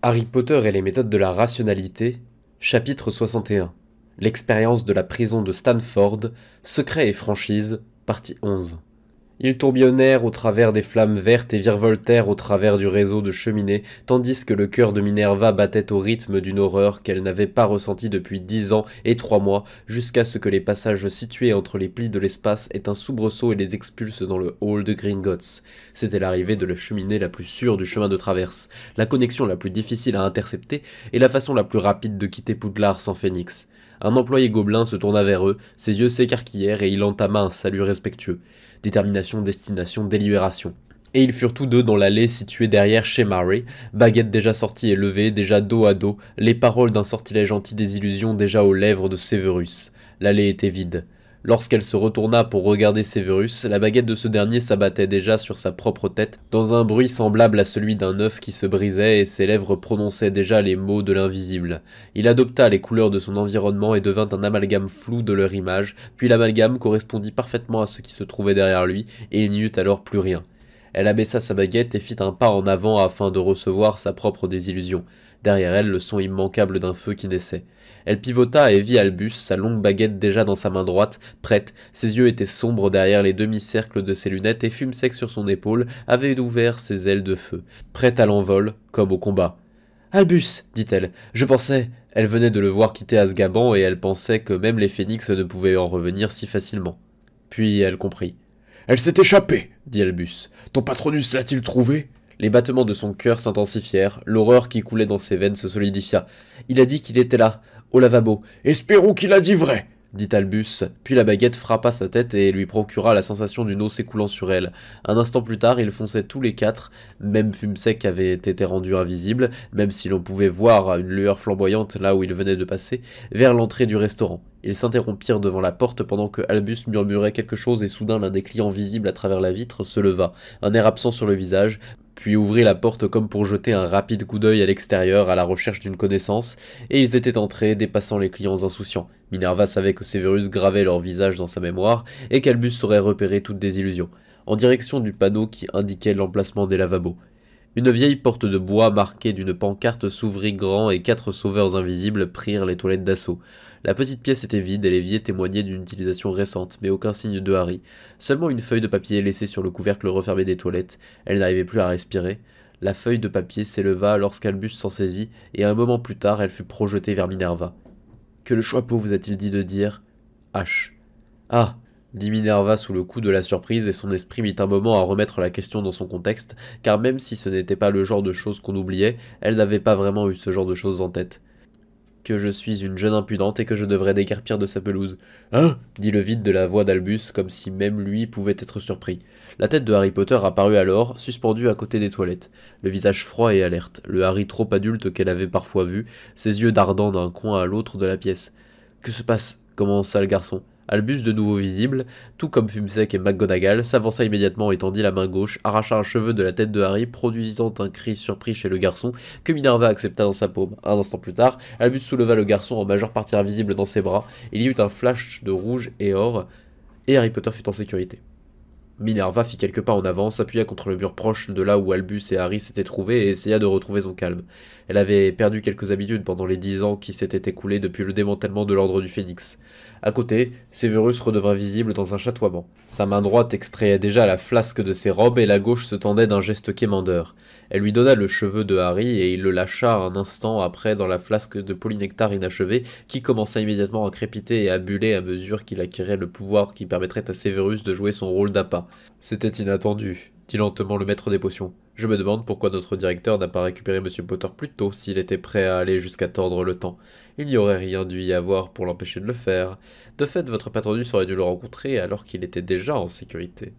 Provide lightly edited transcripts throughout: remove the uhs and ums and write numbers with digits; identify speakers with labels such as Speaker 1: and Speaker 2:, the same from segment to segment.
Speaker 1: Harry Potter et les méthodes de la rationalité, chapitre 61. L'expérience de la prison de Stanford, secret et franchise, partie 11. Ils tourbillonnèrent au travers des flammes vertes et virevoltèrent au travers du réseau de cheminées, tandis que le cœur de Minerva battait au rythme d'une horreur qu'elle n'avait pas ressentie depuis 10 ans et 3 mois, jusqu'à ce que les passages situés entre les plis de l'espace aient un soubresaut et les expulsent dans le hall de Gringotts. C'était l'arrivée de la cheminée la plus sûre du chemin de traverse, la connexion la plus difficile à intercepter et la façon la plus rapide de quitter Poudlard sans Phénix. Un employé gobelin se tourna vers eux, ses yeux s'écarquillèrent et il entama un salut respectueux. Détermination, destination, délibération. Et ils furent tous deux dans l'allée située derrière chez Mary, baguette déjà sortie et levée, déjà dos à dos, les paroles d'un sortilège anti-désillusion déjà aux lèvres de Severus. L'allée était vide. Lorsqu'elle se retourna pour regarder Severus, la baguette de ce dernier s'abattait déjà sur sa propre tête, dans un bruit semblable à celui d'un œuf qui se brisait, et ses lèvres prononçaient déjà les mots de l'invisible. Il adopta les couleurs de son environnement et devint un amalgame flou de leur image, puis l'amalgame correspondit parfaitement à ce qui se trouvait derrière lui, et il n'y eut alors plus rien. Elle abaissa sa baguette et fit un pas en avant afin de recevoir sa propre désillusion. Derrière elle, le son immanquable d'un feu qui naissait. Elle pivota et vit Albus, sa longue baguette déjà dans sa main droite, prête, ses yeux étaient sombres derrière les demi-cercles de ses lunettes et Fume Sec sur son épaule avait ouvert ses ailes de feu, prête à l'envol, comme au combat. « Albus, dit-elle, je pensais... » Elle venait de le voir quitter Azkaban et elle pensait que même les phénix ne pouvaient en revenir si facilement. Puis elle comprit.
Speaker 2: « Elle s'est échappée, dit Albus. Ton Patronus l'a-t-il trouvée ? »
Speaker 1: Les battements de son cœur s'intensifièrent, l'horreur qui coulait dans ses veines se solidifia. Il a dit qu'il était là, au lavabo.
Speaker 2: « Espérons qu'il a dit vrai, »
Speaker 1: dit Albus, puis la baguette frappa sa tête et lui procura la sensation d'une eau s'écoulant sur elle. Un instant plus tard, ils fonçaient tous les quatre, même Fume Sec avait été rendu invisible, même si l'on pouvait voir une lueur flamboyante là où il venait de passer, vers l'entrée du restaurant. Ils s'interrompirent devant la porte pendant que Albus murmurait quelque chose et soudain l'un des clients visibles à travers la vitre se leva, un air absent sur le visage, puis ouvrit la porte comme pour jeter un rapide coup d'œil à l'extérieur à la recherche d'une connaissance, et ils étaient entrés, dépassant les clients insouciants. Minerva savait que Severus gravait leur visage dans sa mémoire, et qu'Albus saurait repérer toute désillusion, en direction du panneau qui indiquait l'emplacement des lavabos. Une vieille porte de bois marquée d'une pancarte s'ouvrit grand et 4 sauveurs invisibles prirent les toilettes d'assaut. La petite pièce était vide et l'évier témoignait d'une utilisation récente, mais aucun signe de Harry. Seulement une feuille de papier laissée sur le couvercle refermé des toilettes. Elle n'arrivait plus à respirer. La feuille de papier s'éleva lorsqu'Albus s'en saisit, et un moment plus tard elle fut projetée vers Minerva. « Que le Choixpeau vous a-t-il dit de dire ?»« H. »« Ah !» dit Minerva sous le coup de la surprise, et son esprit mit un moment à remettre la question dans son contexte, car même si ce n'était pas le genre de choses qu'on oubliait, elle n'avait pas vraiment eu ce genre de choses en tête. Que je suis une jeune impudente et que je devrais déguerpir de sa pelouse. «
Speaker 2: Hein ?»
Speaker 1: dit le vide de la voix d'Albus, comme si même lui pouvait être surpris. La tête de Harry Potter apparut alors, suspendue à côté des toilettes, le visage froid et alerte, le Harry trop adulte qu'elle avait parfois vu, ses yeux dardant d'un coin à l'autre de la pièce. « Que se passe ?» commença le garçon. Albus, de nouveau visible, tout comme Fume Sec et McGonagall, s'avança immédiatement et tendit la main gauche, arracha un cheveu de la tête de Harry, produisant un cri surpris chez le garçon, que Minerva accepta dans sa paume. Un instant plus tard, Albus souleva le garçon en majeure partie invisible dans ses bras, il y eut un flash de rouge et or, et Harry Potter fut en sécurité. Minerva fit quelques pas en avant, s'appuya contre le mur proche de là où Albus et Harry s'étaient trouvés et essaya de retrouver son calme. Elle avait perdu quelques habitudes pendant les 10 ans qui s'étaient écoulés depuis le démantèlement de l'ordre du Phénix. À côté, Severus redevint visible dans un chatoiement. Sa main droite extrayait déjà la flasque de ses robes et la gauche se tendait d'un geste quémandeur. Elle lui donna le cheveu de Harry et il le lâcha un instant après dans la flasque de polynectar inachevé qui commença immédiatement à crépiter et à buller à mesure qu'il acquérait le pouvoir qui permettrait à Severus de jouer son rôle d'appât. C'était inattendu, dit lentement le maître des potions. Je me demande pourquoi notre directeur n'a pas récupéré M. Potter plus tôt s'il était prêt à aller jusqu'à tordre le temps. Il n'y aurait rien dû y avoir pour l'empêcher de le faire. De fait, votre patronus aurait dû le rencontrer alors qu'il était déjà en sécurité.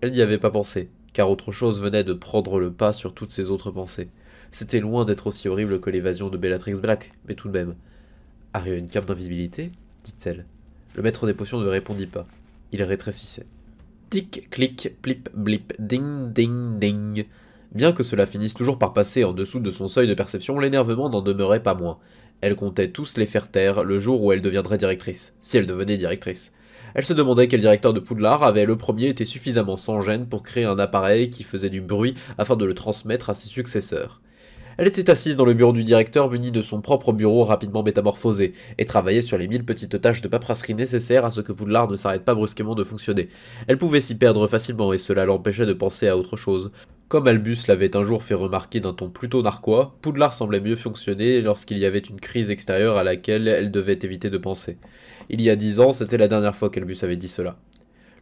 Speaker 1: Elle n'y avait pas pensé, car autre chose venait de prendre le pas sur toutes ses autres pensées. C'était loin d'être aussi horrible que l'évasion de Bellatrix Black, mais tout de même. « Harry a une cape d'invisibilité ?» dit-elle. Le maître des potions ne répondit pas. Il rétrécissait. Tic, clic, plip, blip, ding, ding, ding. Bien que cela finisse toujours par passer en dessous de son seuil de perception, l'énervement n'en demeurait pas moins. Elle comptait tous les faire taire le jour où elle deviendrait directrice, si elle devenait directrice. Elle se demandait quel directeur de Poudlard avait le premier été suffisamment sans gêne pour créer un appareil qui faisait du bruit afin de le transmettre à ses successeurs. Elle était assise dans le bureau du directeur muni de son propre bureau rapidement métamorphosé, et travaillait sur les 1000 petites tâches de paperasserie nécessaires à ce que Poudlard ne s'arrête pas brusquement de fonctionner. Elle pouvait s'y perdre facilement et cela l'empêchait de penser à autre chose. Comme Albus l'avait un jour fait remarquer d'un ton plutôt narquois, Poudlard semblait mieux fonctionner lorsqu'il y avait une crise extérieure à laquelle elle devait éviter de penser. Il y a 10 ans, c'était la dernière fois qu'Albus avait dit cela.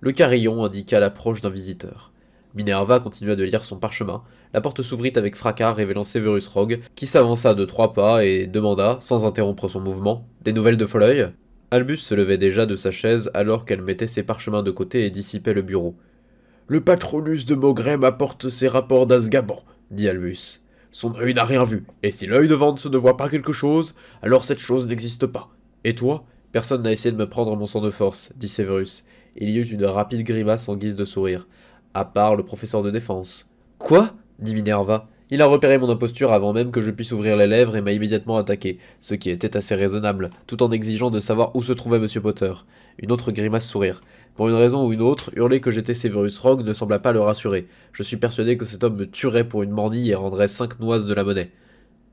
Speaker 1: Le carillon indiqua l'approche d'un visiteur. Minerva continua de lire son parchemin. La porte s'ouvrit avec fracas, révélant Severus Rogue, qui s'avança de 3 pas et demanda, sans interrompre son mouvement, « Des nouvelles de Folleuil ?» Albus se levait déjà de sa chaise alors qu'elle mettait ses parchemins de côté et dissipait le bureau.
Speaker 2: « Le patronus de Maugret m'apporte ses rapports d'Azgaban, dit Albus. Son œil n'a rien vu, et si l'œil de Vance ne voit pas quelque chose, alors cette chose n'existe pas. Et toi ?
Speaker 1: Personne n'a essayé de me prendre mon sang de force, dit Severus. Il y eut une rapide grimace en guise de sourire. À part le professeur de défense. Quoi ? Dit Minerva. Il a repéré mon imposture avant même que je puisse ouvrir les lèvres et m'a immédiatement attaqué, ce qui était assez raisonnable, tout en exigeant de savoir où se trouvait Monsieur Potter. Une autre grimace sourire. Pour une raison ou une autre, hurler que j'étais Severus Rogue ne sembla pas le rassurer. Je suis persuadé que cet homme me tuerait pour une mornille et rendrait 5 noises de la monnaie.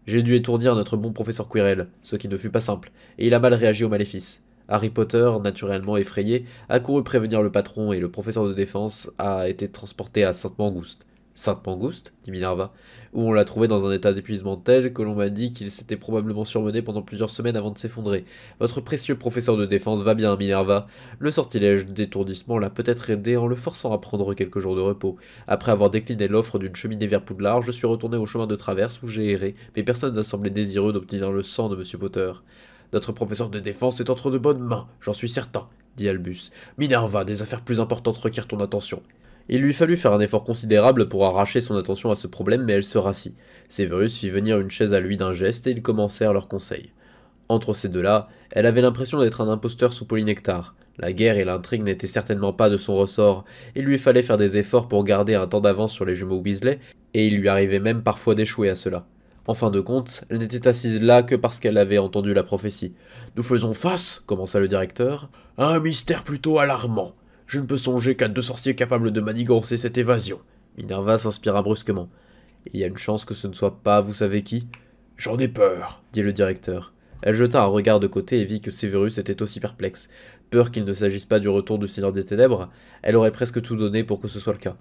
Speaker 1: J'ai dû étourdir notre bon professeur Quirrell, ce qui ne fut pas simple, et il a mal réagi au maléfice. Harry Potter, naturellement effrayé, a couru prévenir le patron et le professeur de défense a été transporté à Sainte-Mangouste. Sainte-Mangouste, dit Minerva, où on l'a trouvé dans un état d'épuisement tel que l'on m'a dit qu'il s'était probablement surmené pendant plusieurs semaines avant de s'effondrer. Votre précieux professeur de défense va bien, Minerva. Le sortilège d'étourdissement l'a peut-être aidé en le forçant à prendre quelques jours de repos. Après avoir décliné l'offre d'une cheminée vers Poudlard, je suis retourné au chemin de traverse où j'ai erré, mais personne n'a semblé désireux d'obtenir le sang de Monsieur Potter.
Speaker 2: Notre professeur de défense est entre de bonnes mains, j'en suis certain, dit Albus. Minerva, des affaires plus importantes requièrent ton attention.
Speaker 1: Il lui fallut faire un effort considérable pour arracher son attention à ce problème, mais elle se rassit. Severus fit venir une chaise à lui d'un geste et ils commencèrent leurs conseils. Entre ces deux-là, elle avait l'impression d'être un imposteur sous polynectar. La guerre et l'intrigue n'étaient certainement pas de son ressort, il lui fallait faire des efforts pour garder un temps d'avance sur les jumeaux Weasley, et il lui arrivait même parfois d'échouer à cela. En fin de compte, elle n'était assise là que parce qu'elle avait entendu la prophétie.
Speaker 2: « Nous faisons face, commença le directeur, à un mystère plutôt alarmant. Je ne peux songer qu'à 2 sorciers capables de manigancer cette évasion. »
Speaker 1: Minerva s'inspira brusquement. « Il y a une chance que ce ne soit pas vous savez qui ?»«
Speaker 2: J'en ai peur, »
Speaker 1: dit le directeur. Elle jeta un regard de côté et vit que Severus était aussi perplexe. Peur qu'il ne s'agisse pas du retour du Seigneur des Ténèbres, elle aurait presque tout donné pour que ce soit le cas.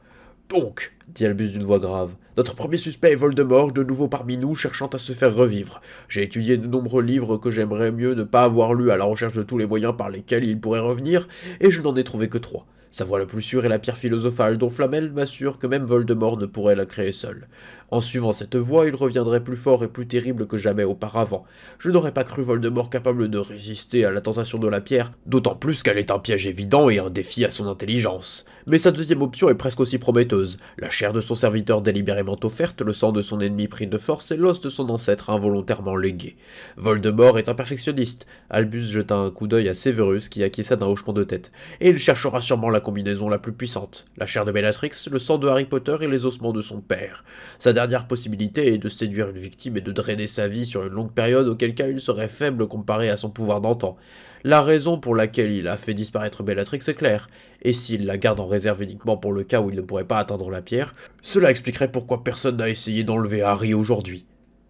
Speaker 2: « Donc,
Speaker 1: dit Albus d'une voix grave,
Speaker 2: notre premier suspect est Voldemort, de nouveau parmi nous, cherchant à se faire revivre. J'ai étudié de nombreux livres que j'aimerais mieux ne pas avoir lus à la recherche de tous les moyens par lesquels il pourrait revenir, et je n'en ai trouvé que 3. Sa voie la plus sûre est la pierre philosophale, dont Flamel m'assure que même Voldemort ne pourrait la créer seul. En suivant cette voie, il reviendrait plus fort et plus terrible que jamais auparavant. Je n'aurais pas cru Voldemort capable de résister à la tentation de la pierre, d'autant plus qu'elle est un piège évident et un défi à son intelligence. Mais sa deuxième option est presque aussi prometteuse. La chair de son serviteur délibérément offerte, le sang de son ennemi pris de force et l'os de son ancêtre involontairement légué. Voldemort est un perfectionniste. Albus jeta un coup d'œil à Severus qui acquiesça d'un hochement de tête. Et il cherchera sûrement la combinaison la plus puissante. La chair de Bellatrix, le sang de Harry Potter et les ossements de son père. Sa dernière possibilité est de séduire une victime et de drainer sa vie sur une longue période, auquel cas il serait faible comparé à son pouvoir d'antan. La raison pour laquelle il a fait disparaître Bellatrix est claire, et s'il la garde en réserve uniquement pour le cas où il ne pourrait pas atteindre la pierre, cela expliquerait pourquoi personne n'a essayé d'enlever Harry aujourd'hui.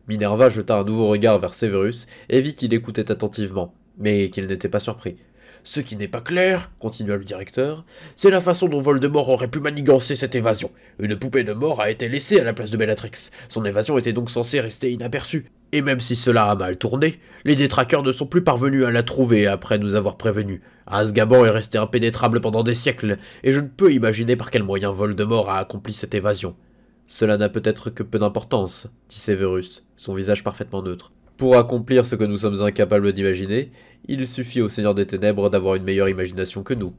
Speaker 1: Minerva jeta un nouveau regard vers Severus et vit qu'il écoutait attentivement, mais qu'il n'était pas surpris.
Speaker 2: Ce qui n'est pas clair, continua le directeur, c'est la façon dont Voldemort aurait pu manigancer cette évasion. Une poupée de mort a été laissée à la place de Bellatrix. Son évasion était donc censée rester inaperçue. Et même si cela a mal tourné, les détraqueurs ne sont plus parvenus à la trouver après nous avoir prévenus. Azkaban est resté impénétrable pendant des siècles, et je ne peux imaginer par quel moyen Voldemort a accompli cette évasion.
Speaker 1: Cela n'a peut-être que peu d'importance, dit Severus, son visage parfaitement neutre. Pour accomplir ce que nous sommes incapables d'imaginer, il suffit au Seigneur des Ténèbres d'avoir une meilleure imagination que nous.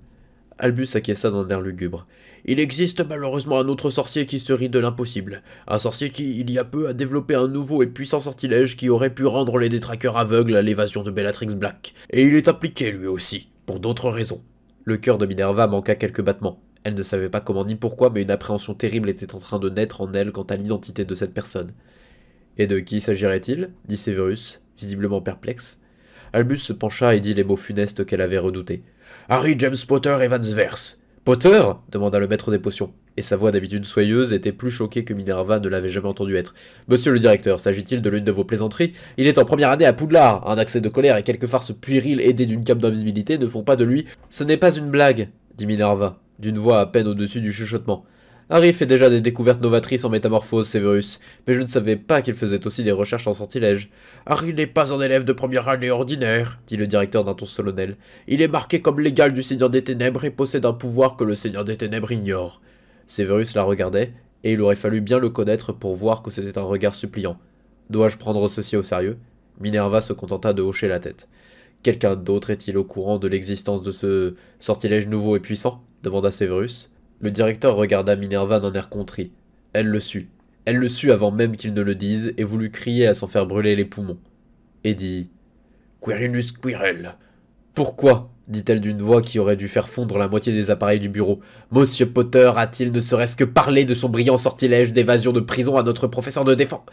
Speaker 1: Albus acquiesça d'un air lugubre.
Speaker 2: Il existe malheureusement un autre sorcier qui se rit de l'impossible. Un sorcier qui, il y a peu, a développé un nouveau et puissant sortilège qui aurait pu rendre les détraqueurs aveugles à l'évasion de Bellatrix Black. Et il est impliqué lui aussi, pour d'autres raisons.
Speaker 1: Le cœur de Minerva manqua quelques battements. Elle ne savait pas comment ni pourquoi, mais une appréhension terrible était en train de naître en elle quant à l'identité de cette personne. « Et de qui s'agirait-il » dit Severus, visiblement perplexe. Albus se pencha et dit les mots funestes qu'elle avait redoutés.
Speaker 2: « Harry James Potter Evans Verse. »«
Speaker 1: Potter » demanda le maître des potions. « et sa voix d'habitude soyeuse était plus choquée que Minerva ne l'avait jamais entendu être. « Monsieur le directeur, s'agit-il de l'une de vos plaisanteries? Il est en première année à Poudlard. Un accès de colère et quelques farces puériles aidées d'une cape d'invisibilité ne font pas de lui... »« Ce n'est pas une blague, dit Minerva, d'une voix à peine au-dessus du chuchotement. Harry fait déjà des découvertes novatrices en métamorphose, Severus, mais je ne savais pas qu'il faisait aussi des recherches en sortilèges.
Speaker 2: Harry n'est pas un élève de première année ordinaire, dit le directeur d'un ton solennel. Il est marqué comme l'égal du Seigneur des Ténèbres et possède un pouvoir que le Seigneur des Ténèbres ignore.
Speaker 1: Severus la regardait, et il aurait fallu bien le connaître pour voir que c'était un regard suppliant. Dois-je prendre ceci au sérieux? Minerva se contenta de hocher la tête. Quelqu'un d'autre est-il au courant de l'existence de ce sortilège nouveau et puissant? Demanda Severus. Le directeur regarda Minerva d'un air contrit. Elle le sut. Elle le sut avant même qu'il ne le dise et voulut crier à s'en faire brûler les poumons. Et dit «
Speaker 2: Quirinus Quirrell. »
Speaker 1: Pourquoi? Dit-elle d'une voix qui aurait dû faire fondre la moitié des appareils du bureau. Monsieur Potter a-t-il ne serait-ce que parlé de son brillant sortilège d'évasion de prison à notre professeur de défense?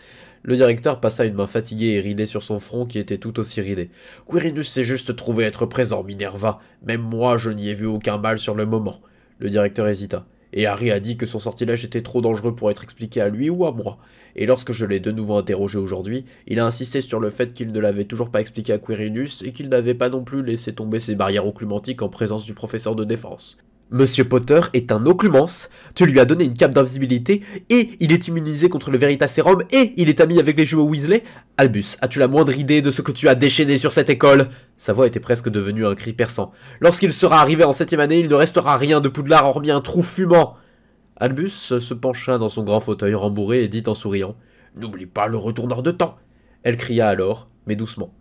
Speaker 1: Le directeur passa une main fatiguée et ridée sur son front qui était tout aussi ridé.
Speaker 2: Quirinus s'est juste trouvé être présent, Minerva. Même moi, je n'y ai vu aucun mal sur le moment.
Speaker 1: Le directeur hésita.
Speaker 2: Et Harry a dit que son sortilège était trop dangereux pour être expliqué à lui ou à moi. Et lorsque je l'ai de nouveau interrogé aujourd'hui, il a insisté sur le fait qu'il ne l'avait toujours pas expliqué à Quirinus et qu'il n'avait pas non plus laissé tomber ses barrières occlumantiques en présence du professeur de défense.
Speaker 1: Monsieur Potter est un occlumens, tu lui as donné une cape d'invisibilité, et il est immunisé contre le Veritaserum, et il est ami avec les jumeaux Weasley. Albus, as-tu la moindre idée de ce que tu as déchaîné sur cette école? Sa voix était presque devenue un cri perçant. Lorsqu'il sera arrivé en 7e année, il ne restera rien de Poudlard hormis un trou fumant. Albus se pencha dans son grand fauteuil rembourré et dit en souriant «
Speaker 2: N'oublie pas le retourneur de temps !»
Speaker 1: Elle cria alors, mais doucement.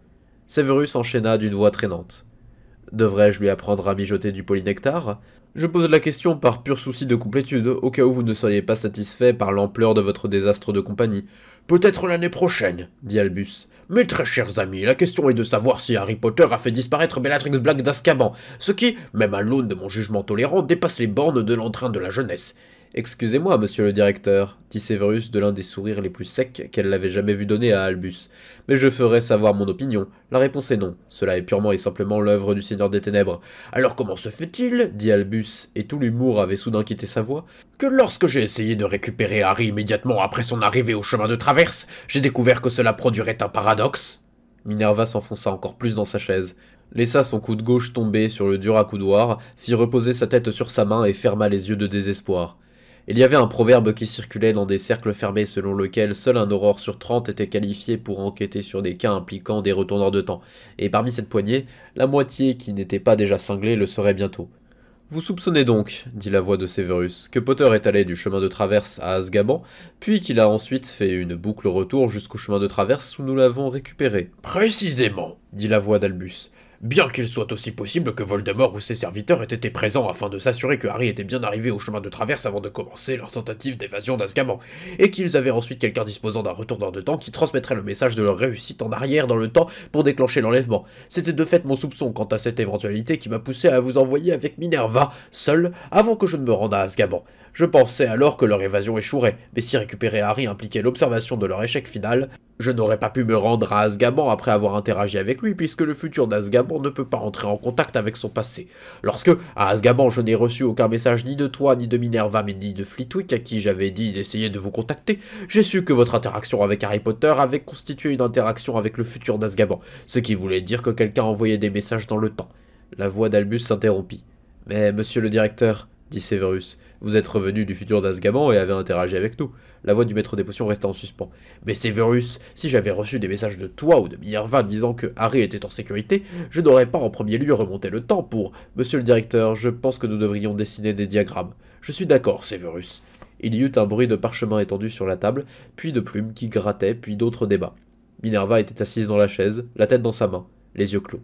Speaker 1: Severus enchaîna d'une voix traînante. « Devrais-je lui apprendre à mijoter du polynectar? Je pose la question par pur souci de complétude, au cas où vous ne soyez pas satisfait par l'ampleur de votre désastre de compagnie. »«
Speaker 2: Peut-être l'année prochaine, » dit Albus. « Mes très chers amis, la question est de savoir si Harry Potter a fait disparaître Bellatrix Black d'Azkaban, ce qui, même à l'aune de mon jugement tolérant, dépasse les bornes de l'entrain de la jeunesse. »
Speaker 1: Excusez-moi, monsieur le directeur, dit Severus de l'un des sourires les plus secs qu'elle n'avait jamais vu donner à Albus. Mais je ferai savoir mon opinion. La réponse est non. Cela est purement et simplement l'œuvre du Seigneur des Ténèbres.
Speaker 2: Alors comment se fait-il,
Speaker 1: dit Albus, et tout l'humour avait soudain quitté sa voix,
Speaker 2: que lorsque j'ai essayé de récupérer Harry immédiatement après son arrivée au chemin de traverse, j'ai découvert que cela produirait un paradoxe?
Speaker 1: Minerva s'enfonça encore plus dans sa chaise, laissa son coude gauche tomber sur le dur accoudoir, fit reposer sa tête sur sa main et ferma les yeux de désespoir. Il y avait un proverbe qui circulait dans des cercles fermés selon lequel seul un aurore sur 30 était qualifié pour enquêter sur des cas impliquant des retourneurs de temps, et parmi cette poignée, la moitié qui n'était pas déjà cinglée le serait bientôt. « Vous soupçonnez donc, dit la voix de Severus, que Potter est allé du chemin de traverse à Azkaban, puis qu'il a ensuite fait une boucle retour jusqu'au chemin de traverse où nous l'avons récupéré. »«
Speaker 2: Précisément, dit la voix d'Albus. Bien qu'il soit aussi possible que Voldemort ou ses serviteurs aient été présents afin de s'assurer que Harry était bien arrivé au chemin de traverse avant de commencer leur tentative d'évasion d'Azkaban, et qu'ils avaient ensuite quelqu'un disposant d'un retourneur de temps qui transmettrait le message de leur réussite en arrière dans le temps pour déclencher l'enlèvement. C'était de fait mon soupçon quant à cette éventualité qui m'a poussé à vous envoyer avec Minerva, seul, avant que je ne me rende à Azkaban. Je pensais alors que leur évasion échouerait, mais si récupérer Harry impliquait l'observation de leur échec final, je n'aurais pas pu me rendre à Azkaban après avoir interagi avec lui, puisque le futur d'Azkaban ne peut pas entrer en contact avec son passé. Lorsque, à Azkaban, je n'ai reçu aucun message ni de toi, ni de Minerva, mais ni de Flitwick, à qui j'avais dit d'essayer de vous contacter, j'ai su que votre interaction avec Harry Potter avait constitué une interaction avec le futur d'Azkaban, ce qui voulait dire que quelqu'un envoyait des messages dans le temps. La voix d'Albus s'interrompit. « Mais, monsieur le directeur, dit Severus, vous êtes revenu du futur d'Azkaban et avez interagi avec nous. » La voix du maître des potions resta en suspens. « Mais Severus, si j'avais reçu des messages de toi ou de Minerva disant que Harry était en sécurité, je n'aurais pas en premier lieu remonté le temps pour... »« Monsieur le directeur, je pense que nous devrions dessiner des diagrammes. »« Je suis d'accord, Severus. » Il y eut un bruit de parchemin étendu sur la table, puis de plumes qui grattaient, puis d'autres débats. Minerva était assise dans la chaise, la tête dans sa main, les yeux clos.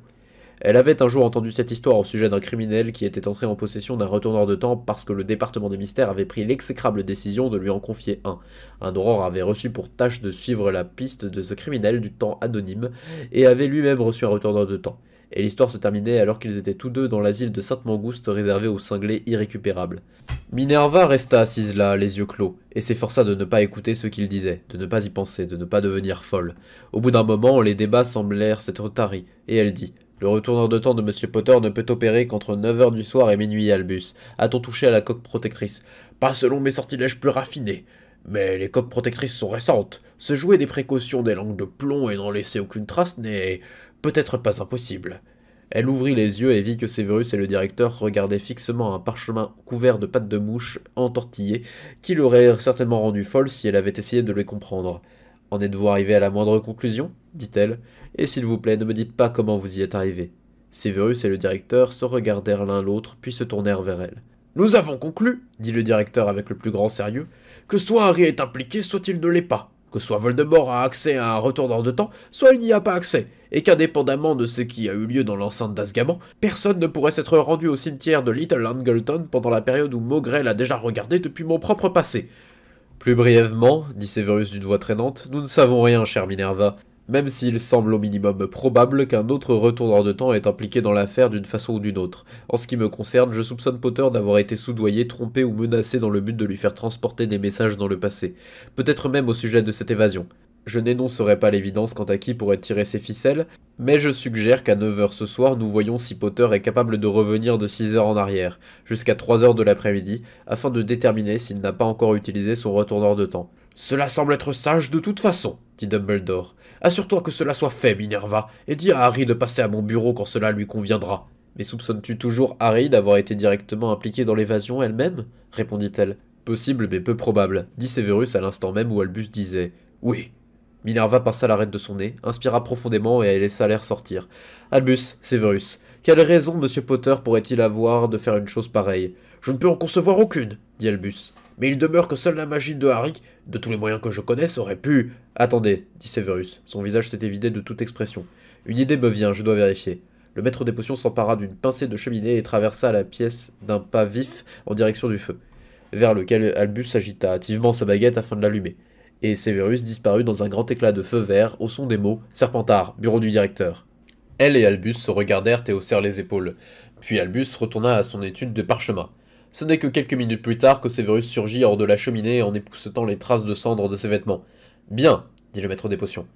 Speaker 2: Elle avait un jour entendu cette histoire au sujet d'un criminel qui était entré en possession d'un retourneur de temps parce que le département des mystères avait pris l'exécrable décision de lui en confier un. Un aurore avait reçu pour tâche de suivre la piste de ce criminel du temps anonyme et avait lui-même reçu un retourneur de temps. Et l'histoire se terminait alors qu'ils étaient tous deux dans l'asile de Sainte-Mangouste réservé aux cinglés irrécupérables. Minerva resta assise là, les yeux clos, et s'efforça de ne pas écouter ce qu'il disait, de ne pas y penser, de ne pas devenir folle. Au bout d'un moment, les débats semblèrent s'être taris, et elle dit
Speaker 1: Le retourneur de temps de Monsieur Potter ne peut opérer qu'entre 9 heures du soir et minuit, Albus. A-t-on touché à la coque protectrice?
Speaker 2: Pas selon mes sortilèges plus raffinés. Mais les coques protectrices sont récentes. Se jouer des précautions des langues de plomb et n'en laisser aucune trace n'est peut-être pas impossible.
Speaker 1: Elle ouvrit les yeux et vit que Severus et le directeur regardaient fixement un parchemin couvert de pattes de mouche entortillées qui l'aurait certainement rendue folle si elle avait essayé de les comprendre. « En êtes-vous arrivé à la moindre conclusion ?» dit-elle. « Et s'il vous plaît, ne me dites pas comment vous y êtes arrivé. » Severus et le directeur se regardèrent l'un l'autre, puis se tournèrent vers elle.
Speaker 2: « Nous avons conclu, dit le directeur avec le plus grand sérieux, que soit Harry est impliqué, soit il ne l'est pas. Que soit Voldemort a accès à un retourneur de temps, soit il n'y a pas accès, et qu'indépendamment de ce qui a eu lieu dans l'enceinte d'Azkaban, personne ne pourrait s'être rendu au cimetière de Little Angleton pendant la période où Maugrey l'a déjà regardé depuis mon propre passé. »
Speaker 1: Plus brièvement, dit Severus d'une voix traînante, nous ne savons rien, chère Minerva, même s'il semble au minimum probable qu'un autre retourneur de temps est impliqué dans l'affaire d'une façon ou d'une autre. En ce qui me concerne, je soupçonne Potter d'avoir été soudoyé, trompé ou menacé dans le but de lui faire transporter des messages dans le passé, peut-être même au sujet de cette évasion. Je n'énoncerai pas l'évidence quant à qui pourrait tirer ses ficelles, mais je suggère qu'à 9 heures ce soir, nous voyons si Potter est capable de revenir de 6 heures en arrière, jusqu'à 3 heures de l'après-midi, afin de déterminer s'il n'a pas encore utilisé son retourneur de temps.
Speaker 2: « Cela semble être sage de toute façon, dit Dumbledore. Assure-toi que cela soit fait, Minerva, et dis à Harry de passer à mon bureau quand cela lui conviendra. »
Speaker 1: « Mais soupçonnes-tu toujours Harry d'avoir été directement impliqué dans l'évasion elle-même » répondit-elle. « Possible mais peu probable, dit Severus à l'instant même où Albus disait « Oui. » Minerva pinça l'arête de son nez, inspira profondément et elle laissa l'air sortir. « Albus, Severus, quelle raison Monsieur Potter pourrait-il avoir de faire une chose pareille ?»«
Speaker 2: Je ne peux en concevoir aucune, dit Albus. Mais il demeure que seule la magie de Harry, de tous les moyens que je connaisse, aurait pu... »«
Speaker 1: Attendez, dit Severus. Son visage s'était vidé de toute expression. Une idée me vient, je dois vérifier. Le maître des potions s'empara d'une pincée de cheminée et traversa la pièce d'un pas vif en direction du feu, vers lequel Albus agita hâtivement sa baguette afin de l'allumer. Et Severus disparut dans un grand éclat de feu vert au son des mots « Serpentard, bureau du directeur ». Elle et Albus se regardèrent et haussèrent les épaules. Puis Albus retourna à son étude de parchemin. Ce n'est que quelques minutes plus tard que Severus surgit hors de la cheminée en époussetant les traces de cendres de ses vêtements. « Bien, dit le maître des potions.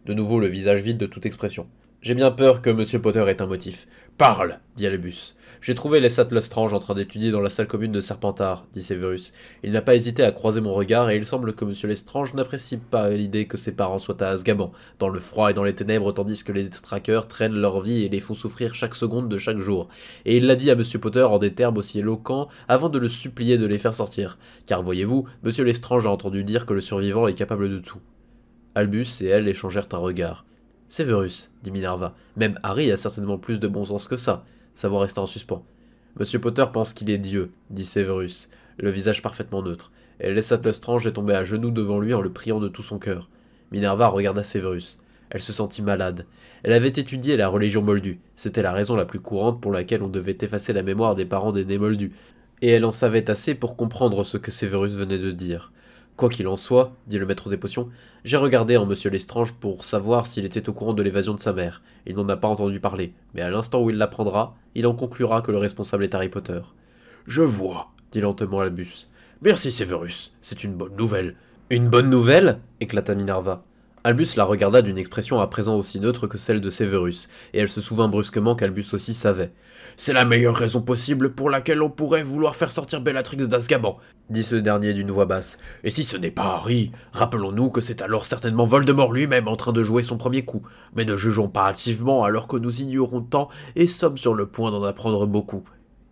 Speaker 1: De nouveau le visage vide de toute expression. J'ai bien peur que Monsieur Potter ait un motif.
Speaker 2: Parle,
Speaker 1: dit Albus. J'ai trouvé Lessat Lestrange en train d'étudier dans la salle commune de Serpentard, dit Severus. Il n'a pas hésité à croiser mon regard et il semble que Monsieur Lestrange n'apprécie pas l'idée que ses parents soient à Azkaban, dans le froid et dans les ténèbres, tandis que les détraqueurs traînent leur vie et les font souffrir chaque seconde de chaque jour. Et il l'a dit à Monsieur Potter en des termes aussi éloquents avant de le supplier de les faire sortir. Car voyez-vous, Monsieur Lestrange a entendu dire que le survivant est capable de tout. Albus et elle échangèrent un regard. Severus, dit Minerva. Même Harry a certainement plus de bon sens que ça. Sa voix resta en suspens. Monsieur Potter pense qu'il est Dieu, dit Severus, le visage parfaitement neutre. Elle laissa Lestrange et tomba à genoux devant lui en le priant de tout son cœur. Minerva regarda Severus. Elle se sentit malade. Elle avait étudié la religion moldue. C'était la raison la plus courante pour laquelle on devait effacer la mémoire des parents des nés moldus. Et elle en savait assez pour comprendre ce que Severus venait de dire. Quoi qu'il en soit, dit le maître des potions, j'ai regardé en Monsieur Lestrange pour savoir s'il était au courant de l'évasion de sa mère. Il n'en a pas entendu parler, mais à l'instant où il l'apprendra, il en conclura que le responsable est Harry Potter.
Speaker 2: Je vois,
Speaker 1: dit lentement Albus.
Speaker 2: Merci Severus, c'est une bonne nouvelle.
Speaker 1: Une bonne nouvelle éclata Minerva. Albus la regarda d'une expression à présent aussi neutre que celle de Severus, et elle se souvint brusquement qu'Albus aussi savait.
Speaker 2: « C'est la meilleure raison possible pour laquelle on pourrait vouloir faire sortir Bellatrix d'Azkaban, »
Speaker 1: dit ce dernier d'une voix basse.
Speaker 2: « Et si ce n'est pas Harry, rappelons-nous que c'est alors certainement Voldemort lui-même en train de jouer son premier coup. Mais ne jugeons pas hâtivement alors que nous ignorons tant et sommes sur le point d'en apprendre beaucoup. »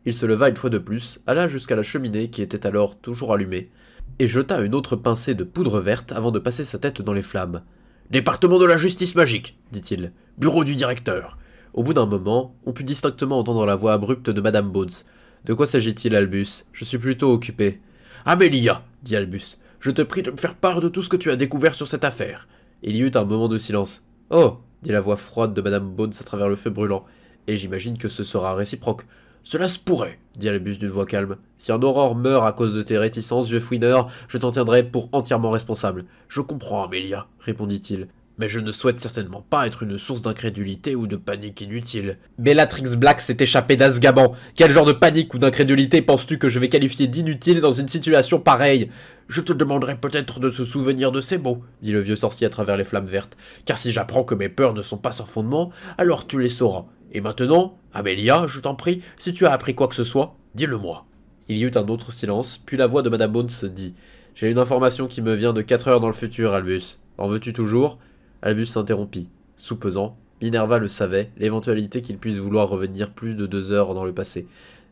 Speaker 1: Il se leva une fois de plus, alla jusqu'à la cheminée qui était alors toujours allumée, et jeta une autre pincée de poudre verte avant de passer sa tête dans les flammes.
Speaker 2: « Département de la justice magique, dit-il. Bureau du directeur. »
Speaker 1: Au bout d'un moment, on put distinctement entendre la voix abrupte de Madame Bones. « De quoi s'agit-il, Albus? Je suis plutôt occupé. »«
Speaker 2: Amélia, dit Albus, je te prie de me faire part de tout ce que tu as découvert sur cette affaire. »
Speaker 1: Il y eut un moment de silence. « Oh, dit la voix froide de Madame Bones à travers le feu brûlant. Et j'imagine que ce sera réciproque. »«
Speaker 2: Cela se pourrait, dit Albus d'une voix calme.
Speaker 1: Si un aurore meurt à cause de tes réticences, vieux fouineur, je t'en tiendrai pour entièrement responsable. »«
Speaker 2: Je comprends, Amélia, répondit-il. Mais je ne souhaite certainement pas être une source d'incrédulité ou de panique inutile.
Speaker 1: Bellatrix Black s'est échappée d'Azkaban. Quel genre de panique ou d'incrédulité penses-tu que je vais qualifier d'inutile dans une situation pareille?
Speaker 2: Je te demanderai peut-être de se souvenir de ces mots, dit le vieux sorcier à travers les flammes vertes, car si j'apprends que mes peurs ne sont pas sans fondement, alors tu les sauras. Et maintenant, Amélia, je t'en prie, si tu as appris quoi que ce soit, dis-le-moi.
Speaker 1: Il y eut un autre silence, puis la voix de Madame Bones dit « J'ai une information qui me vient de 4 heures dans le futur, Albus. En veux-tu toujours ?» Albus s'interrompit. Soupesant, Minerva le savait, l'éventualité qu'il puisse vouloir revenir plus de 2 heures dans le passé.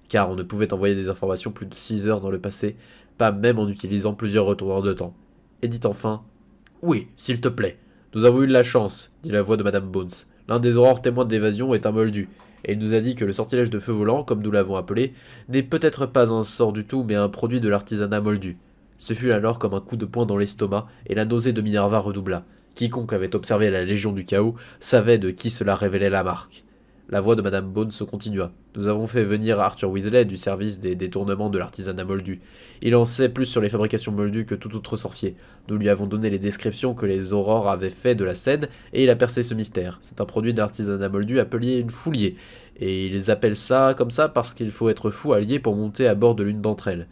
Speaker 1: Car on ne pouvait envoyer des informations plus de 6 heures dans le passé, pas même en utilisant plusieurs retourneurs de temps. Et dit enfin
Speaker 2: « Oui, s'il te plaît. »
Speaker 1: « Nous avons eu de la chance, dit la voix de Madame Bones. L'un des aurores témoins d'évasion est un moldu, et il nous a dit que le sortilège de feu volant, comme nous l'avons appelé, n'est peut-être pas un sort du tout, mais un produit de l'artisanat moldu. Ce fut alors comme un coup de poing dans l'estomac, et la nausée de Minerva redoubla. Quiconque avait observé la Légion du Chaos savait de qui cela révélait la marque. La voix de Madame Bones continua. Nous avons fait venir Arthur Weasley du service des détournements de l'artisanat moldu. Il en sait plus sur les fabrications moldues que tout autre sorcier. Nous lui avons donné les descriptions que les aurores avaient fait de la scène, et il a percé ce mystère. C'est un produit de l'artisanat moldu appelé une foulier, et ils appellent ça comme ça parce qu'il faut être fou allié pour monter à bord de l'une d'entre elles.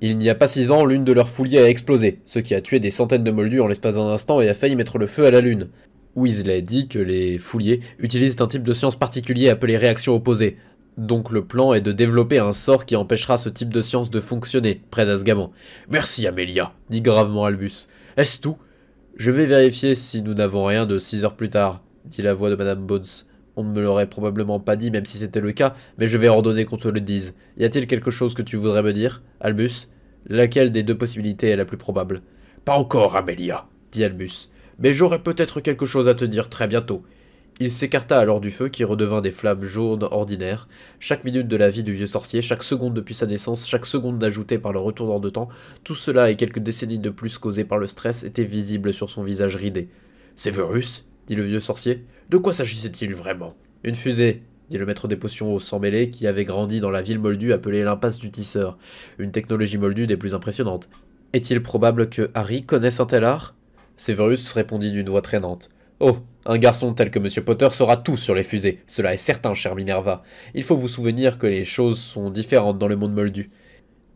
Speaker 1: Il n'y a pas 6 ans, l'une de leurs fouliers a explosé, ce qui a tué des centaines de moldus en l'espace d'un instant et a failli mettre le feu à la lune. Weasley dit que les fouliers utilisent un type de science particulier appelé réaction opposée. Donc le plan est de développer un sort qui empêchera ce type de science de fonctionner, près d'Azkaban.
Speaker 2: « Merci, Amélia, »
Speaker 1: dit gravement Albus.
Speaker 2: « Est-ce tout ?»«
Speaker 1: Je vais vérifier si nous n'avons rien de 6 heures plus tard, » dit la voix de Madame Bones. On ne me l'aurait probablement pas dit même si c'était le cas, mais je vais ordonner qu'on te le dise. Y a-t-il quelque chose que tu voudrais me dire, Albus? Laquelle des 2 possibilités est la plus probable?
Speaker 2: Pas encore, Amélia,
Speaker 1: dit Albus.
Speaker 2: Mais j'aurai peut-être quelque chose à te dire très bientôt.
Speaker 1: Il s'écarta alors du feu qui redevint des flammes jaunes ordinaires. Chaque minute de la vie du vieux sorcier, chaque seconde depuis sa naissance, chaque seconde ajoutée par le retour de temps, tout cela et quelques décennies de plus causées par le stress étaient visibles sur son visage ridé.
Speaker 2: « Severus ?»
Speaker 1: dit le vieux sorcier.
Speaker 2: « De quoi s'agissait-il vraiment ?»«
Speaker 1: Une fusée, » dit le maître des potions au sang mêlé qui avait grandi dans la ville moldue appelée l'impasse du tisseur. Une technologie moldue des plus impressionnantes. Est-il probable que Harry connaisse un tel art? Severus répondit d'une voix traînante. Oh, un garçon tel que Monsieur Potter saura tout sur les fusées, cela est certain, chère Minerva. Il faut vous souvenir que les choses sont différentes dans le monde moldu.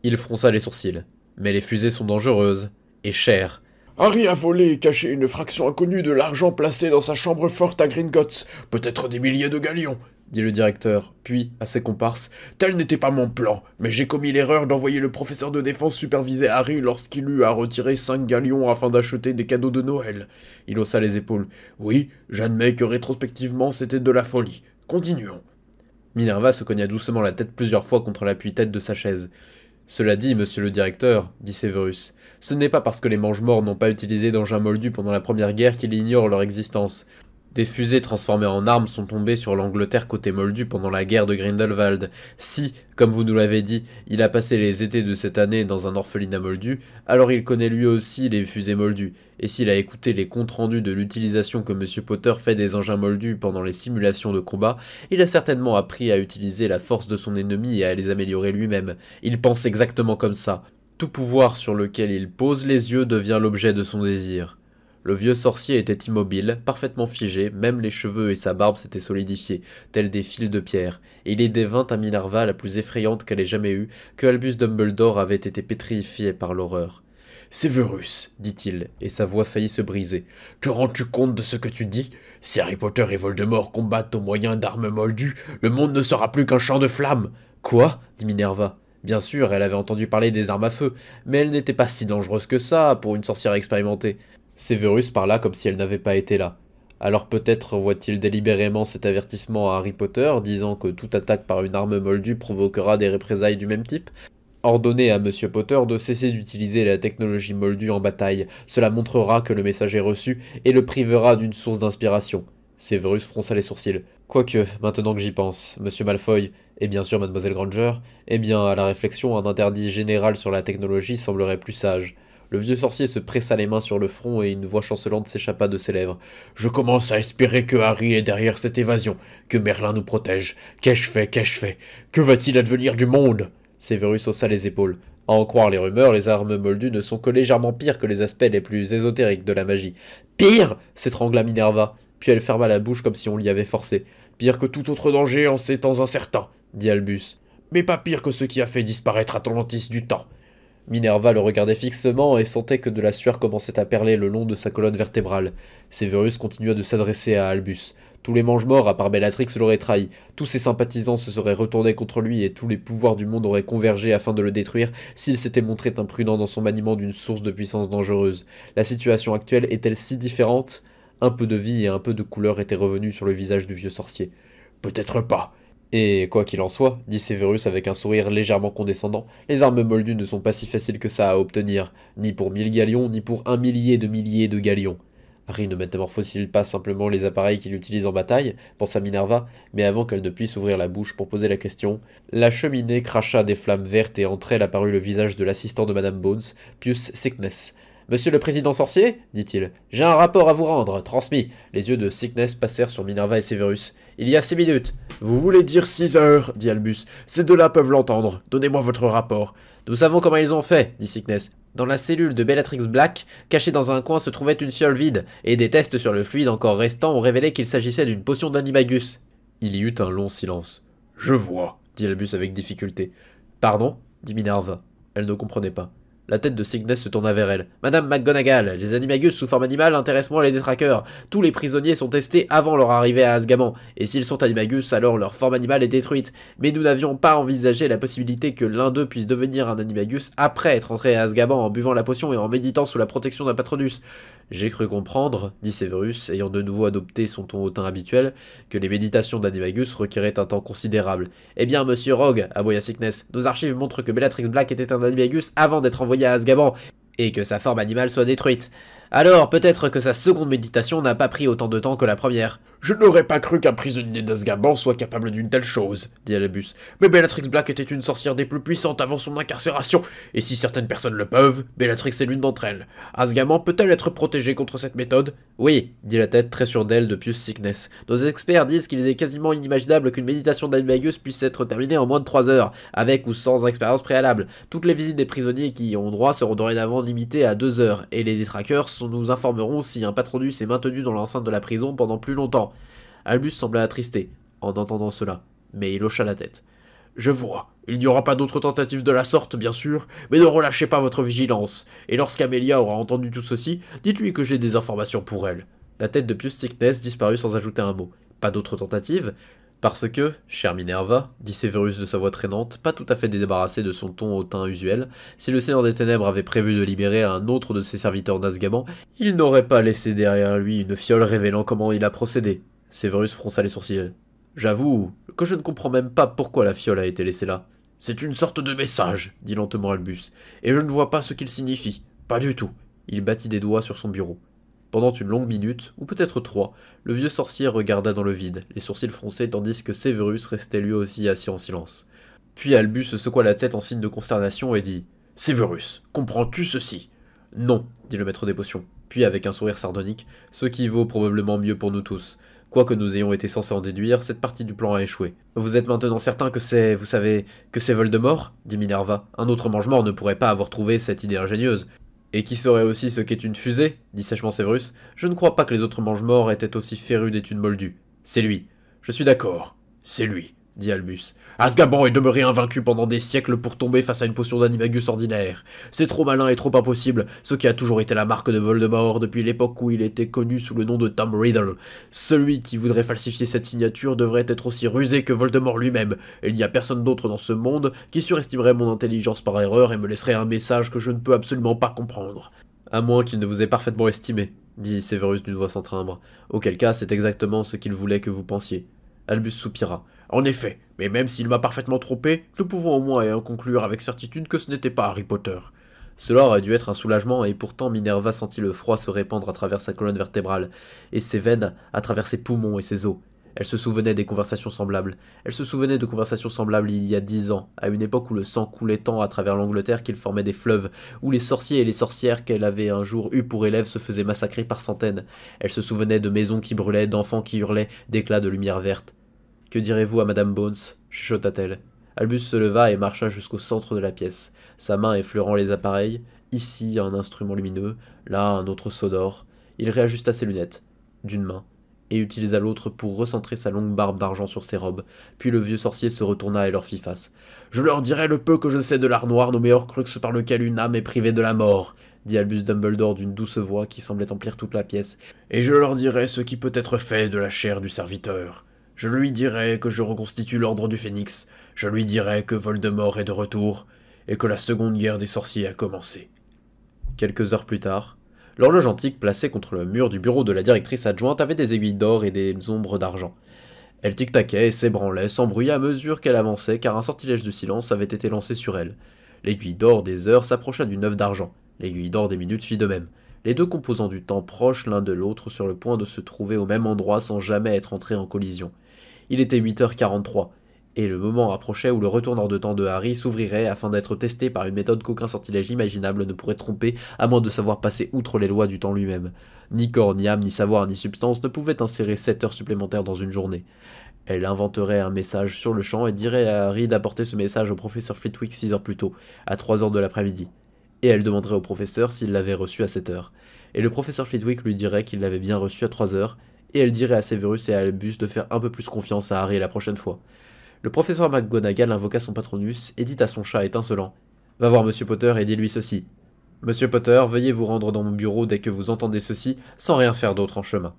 Speaker 1: Il fronça les sourcils. Mais les fusées sont dangereuses, et chères.
Speaker 2: Harry a volé et caché une fraction inconnue de l'argent placé dans sa chambre forte à Gringotts, peut-être des milliers de galions,
Speaker 1: dit le directeur, puis, à ses comparses,
Speaker 2: « Tel n'était pas mon plan, mais j'ai commis l'erreur d'envoyer le professeur de défense superviser Harry lorsqu'il eut à retirer 5 galions afin d'acheter des cadeaux de Noël. »
Speaker 1: Il haussa les épaules.
Speaker 2: « Oui, j'admets que rétrospectivement c'était de la folie. Continuons. »
Speaker 1: Minerva se cogna doucement la tête plusieurs fois contre l'appui-tête de sa chaise. « Cela dit, monsieur le directeur, dit Severus, ce n'est pas parce que les mange-morts n'ont pas utilisé d'engins moldus pendant la Première Guerre qu'ils ignorent leur existence. Des fusées transformées en armes sont tombées sur l'Angleterre côté moldu pendant la guerre de Grindelwald. Si, comme vous nous l'avez dit, il a passé les étés de cette année dans un orphelinat moldu, alors il connaît lui aussi les fusées moldues. Et s'il a écouté les comptes rendus de l'utilisation que Monsieur Potter fait des engins moldus pendant les simulations de combat, il a certainement appris à utiliser la force de son ennemi et à les améliorer lui-même. Il pense exactement comme ça. Tout pouvoir sur lequel il pose les yeux devient l'objet de son désir. » Le vieux sorcier était immobile, parfaitement figé, même les cheveux et sa barbe s'étaient solidifiés, tels des fils de pierre, et il dévint à Minerva la plus effrayante qu'elle ait jamais eue, que Albus Dumbledore avait été pétrifié par l'horreur.
Speaker 2: « Severus, dit-il, et sa voix faillit se briser, te rends-tu compte de ce que tu dis? Si Harry Potter et Voldemort combattent au moyen d'armes moldues, le monde ne sera plus qu'un champ de flammes. »«
Speaker 1: Quoi ?» dit Minerva. Bien sûr, elle avait entendu parler des armes à feu, mais elle n'était pas si dangereuse que ça pour une sorcière expérimentée. Severus parla comme si elle n'avait pas été là. Alors peut-être envoie-t-il délibérément cet avertissement à Harry Potter, disant que toute attaque par une arme moldue provoquera des représailles du même type? Ordonner à Monsieur Potter de cesser d'utiliser la technologie moldue en bataille, cela montrera que le message est reçu et le privera d'une source d'inspiration. Severus fronça les sourcils. Quoique, maintenant que j'y pense, Monsieur Malfoy, et bien sûr Mademoiselle Granger, eh bien, à la réflexion, un interdit général sur la technologie semblerait plus sage. Le vieux sorcier se pressa les mains sur le front et une voix chancelante s'échappa de ses lèvres. «
Speaker 2: Je commence à espérer que Harry est derrière cette évasion, que Merlin nous protège. Qu'ai-je fait? Qu'ai-je fait? Que va-t-il advenir du monde ?»
Speaker 1: Severus haussa les épaules. À en croire les rumeurs, les armes moldues ne sont que légèrement pires que les aspects les plus ésotériques de la magie. « Pire !» s'étrangla Minerva, puis elle ferma la bouche comme si on l'y avait forcé.
Speaker 2: « Pire que tout autre danger en ces temps incertains, » dit Albus. « Mais pas pire que ce qui a fait disparaître Atlantis du temps. »
Speaker 1: Minerva le regardait fixement et sentait que de la sueur commençait à perler le long de sa colonne vertébrale. Severus continua de s'adresser à Albus. Tous les mange-morts, à part Bellatrix, l'auraient trahi. Tous ses sympathisants se seraient retournés contre lui et tous les pouvoirs du monde auraient convergé afin de le détruire s'il s'était montré imprudent dans son maniement d'une source de puissance dangereuse. La situation actuelle est-elle si différente? Un peu de vie et un peu de couleur étaient revenus sur le visage du vieux sorcier.
Speaker 2: Peut-être pas.
Speaker 1: Et quoi qu'il en soit, dit Severus avec un sourire légèrement condescendant, les armes moldues ne sont pas si faciles que ça à obtenir, ni pour 1000 galions, ni pour un millier de galions. Harry ne métamorphose-t-il pas simplement les appareils qu'il utilise en bataille, pensa Minerva, mais avant qu'elle ne puisse ouvrir la bouche pour poser la question, la cheminée cracha des flammes vertes et entre elles apparut le visage de l'assistant de Madame Bones, Pius Sickness. Monsieur le président sorcier, dit-il, j'ai un rapport à vous rendre, transmis. Les yeux de Sickness passèrent sur Minerva et Severus. Il y a 6 minutes.
Speaker 2: Vous voulez dire 6 heures, dit Albus. Ces deux-là peuvent l'entendre. Donnez-moi votre rapport.
Speaker 1: Nous savons comment ils ont fait, dit Sickness. Dans la cellule de Bellatrix Black, cachée dans un coin se trouvait une fiole vide, et des tests sur le fluide encore restant ont révélé qu'il s'agissait d'une potion d'animagus. Il y eut un long silence.
Speaker 2: Je vois,
Speaker 1: dit Albus avec difficulté. Pardon, dit Minerva. Elle ne comprenait pas. La tête de Sickness se tourna vers elle. Madame McGonagall, les animagus sous forme animale intéressent moins les détraqueurs. Tous les prisonniers sont testés avant leur arrivée à Azkaban, et s'ils sont animagus, alors leur forme animale est détruite. Mais nous n'avions pas envisagé la possibilité que l'un d'eux puisse devenir un animagus après être entré à Azkaban en buvant la potion et en méditant sous la protection d'un Patronus. J'ai cru comprendre, dit Severus, ayant de nouveau adopté son ton hautain habituel, que les méditations d'animagus requéraient un temps considérable. Eh bien, monsieur Rogue, aboya Sickness, nos archives montrent que Bellatrix Black était un animagus avant d'être envoyé à Azkaban, et que sa forme animale soit détruite. Alors, peut-être que sa seconde méditation n'a pas pris autant de temps que la première.
Speaker 2: Je n'aurais pas cru qu'un prisonnier d'Azkaban soit capable d'une telle chose, dit Albus. Mais Bellatrix Black était une sorcière des plus puissantes avant son incarcération, et si certaines personnes le peuvent, Bellatrix est l'une d'entre elles. Azkaban peut-elle être protégée contre cette méthode?
Speaker 1: Oui, dit la tête très sûre d'elle de Pius Sickness. Nos experts disent qu'il est quasiment inimaginable qu'une méditation d'animagus puisse être terminée en moins de 3 heures, avec ou sans expérience préalable. Toutes les visites des prisonniers qui y ont droit seront dorénavant limitées à 2 heures, et les détraqueurs nous informeront si un Patronus est maintenu dans l'enceinte de la prison pendant plus longtemps. Albus sembla attristé en entendant cela, mais il hocha la tête.
Speaker 2: Je vois. Il n'y aura pas d'autres tentatives de la sorte, bien sûr, mais ne relâchez pas votre vigilance. Et lorsqu'Amélia aura entendu tout ceci, dites-lui que j'ai des informations pour elle.
Speaker 1: La tête de Pius Sickness disparut sans ajouter un mot. Pas d'autres tentatives? Parce que, chère Minerva, dit Severus de sa voix traînante, pas tout à fait débarrassé de son ton hautain usuel, si le Seigneur des Ténèbres avait prévu de libérer un autre de ses serviteurs d'Azkaban, il n'aurait pas laissé derrière lui une fiole révélant comment il a procédé. Severus fronça les sourcils. J'avoue que je ne comprends même pas pourquoi la fiole a été laissée là.
Speaker 2: C'est une sorte de message, dit lentement Albus, et je ne vois pas ce qu'il signifie. Pas du tout.
Speaker 1: Il battit des doigts sur son bureau. Pendant une longue minute, ou peut-être 3, le vieux sorcier regarda dans le vide, les sourcils froncés tandis que Severus restait lui aussi assis en silence. Puis Albus secoua la tête en signe de consternation et dit «
Speaker 2: Severus, comprends-tu ceci ?»«
Speaker 1: Non, dit le maître des potions, puis avec un sourire sardonique, « ce qui vaut probablement mieux pour nous tous. Quoique nous ayons été censés en déduire, cette partie du plan a échoué. Vous êtes maintenant certain que c'est, vous savez, que c'est Voldemort ?» dit Minerva. « Un autre mange-mort ne pourrait pas avoir trouvé cette idée ingénieuse. » « Et qui saurait aussi ce qu'est une fusée ?» dit sèchement Severus. « Je ne crois pas que les autres mange-morts étaient aussi férus d'études moldues. C'est lui. »«
Speaker 2: Je suis d'accord. C'est lui, » dit Albus. Azkaban est demeuré invaincu pendant des siècles pour tomber face à une potion d'animagus ordinaire. C'est trop malin et trop impossible, ce qui a toujours été la marque de Voldemort depuis l'époque où il était connu sous le nom de Tom Riddle. Celui qui voudrait falsifier cette signature devrait être aussi rusé que Voldemort lui-même. Il n'y a personne d'autre dans ce monde qui surestimerait mon intelligence par erreur et me laisserait un message que je ne peux absolument pas comprendre.
Speaker 1: À moins qu'il ne vous ait parfaitement estimé, dit Severus d'une voix sans timbre. Auquel cas, c'est exactement ce qu'il voulait que vous pensiez. Albus soupira.
Speaker 2: En effet, mais même s'il m'a parfaitement trompé, nous pouvons au moins en conclure avec certitude que ce n'était pas Harry Potter.
Speaker 1: Cela aurait dû être un soulagement, et pourtant Minerva sentit le froid se répandre à travers sa colonne vertébrale, et ses veines à travers ses poumons et ses os. Elle se souvenait des conversations semblables. Elle se souvenait de conversations semblables il y a 10 ans, à une époque où le sang coulait tant à travers l'Angleterre qu'il formait des fleuves, où les sorciers et les sorcières qu'elle avait un jour eus pour élèves se faisaient massacrer par centaines. Elle se souvenait de maisons qui brûlaient, d'enfants qui hurlaient, d'éclats de lumière verte. « Que direz-vous à Madame Bones » chuchota-t-elle. Albus se leva et marcha jusqu'au centre de la pièce, sa main effleurant les appareils, ici un instrument lumineux, là un autre sonore. Il réajusta ses lunettes, d'une main, et utilisa l'autre pour recentrer sa longue barbe d'argent sur ses robes, puis le vieux sorcier se retourna et leur fit face. « Je leur dirai le peu que je sais de l'art noir nommé Horcrux par lequel une âme est privée de la mort, dit Albus Dumbledore d'une douce voix qui semblait emplir toute la pièce, et je leur dirai ce qui peut être fait de la chair du serviteur. Je lui dirai que je reconstitue l'ordre du Phénix, je lui dirai que Voldemort est de retour, et que la seconde guerre des sorciers a commencé. » Quelques heures plus tard, l'horloge antique placée contre le mur du bureau de la directrice adjointe avait des aiguilles d'or et des ombres d'argent. Elle tic-taquait et s'ébranlait sans bruit à mesure qu'elle avançait car un sortilège de silence avait été lancé sur elle. L'aiguille d'or des heures s'approcha du œuf d'argent. L'aiguille d'or des minutes fit de même. Les deux composants du temps proches l'un de l'autre sur le point de se trouver au même endroit sans jamais être entrés en collision. Il était 8h43, et le moment approchait où le retourneur de temps de Harry s'ouvrirait afin d'être testé par une méthode qu'aucun sortilège imaginable ne pourrait tromper à moins de savoir passer outre les lois du temps lui-même. Ni corps, ni âme, ni savoir, ni substance ne pouvaient insérer 7 heures supplémentaires dans une journée. Elle inventerait un message sur le champ et dirait à Harry d'apporter ce message au professeur Flitwick 6 heures plus tôt, à 3 heures de l'après-midi. Et elle demanderait au professeur s'il l'avait reçu à 7 heures. Et le professeur Flitwick lui dirait qu'il l'avait bien reçu à 3 heures, et elle dirait à Severus et à Albus de faire un peu plus confiance à Harry la prochaine fois. Le professeur McGonagall invoqua son patronus et dit à son chat étincelant « Va voir Monsieur Potter et dis-lui ceci. Monsieur Potter, veuillez vous rendre dans mon bureau dès que vous entendez ceci, sans rien faire d'autre en chemin. »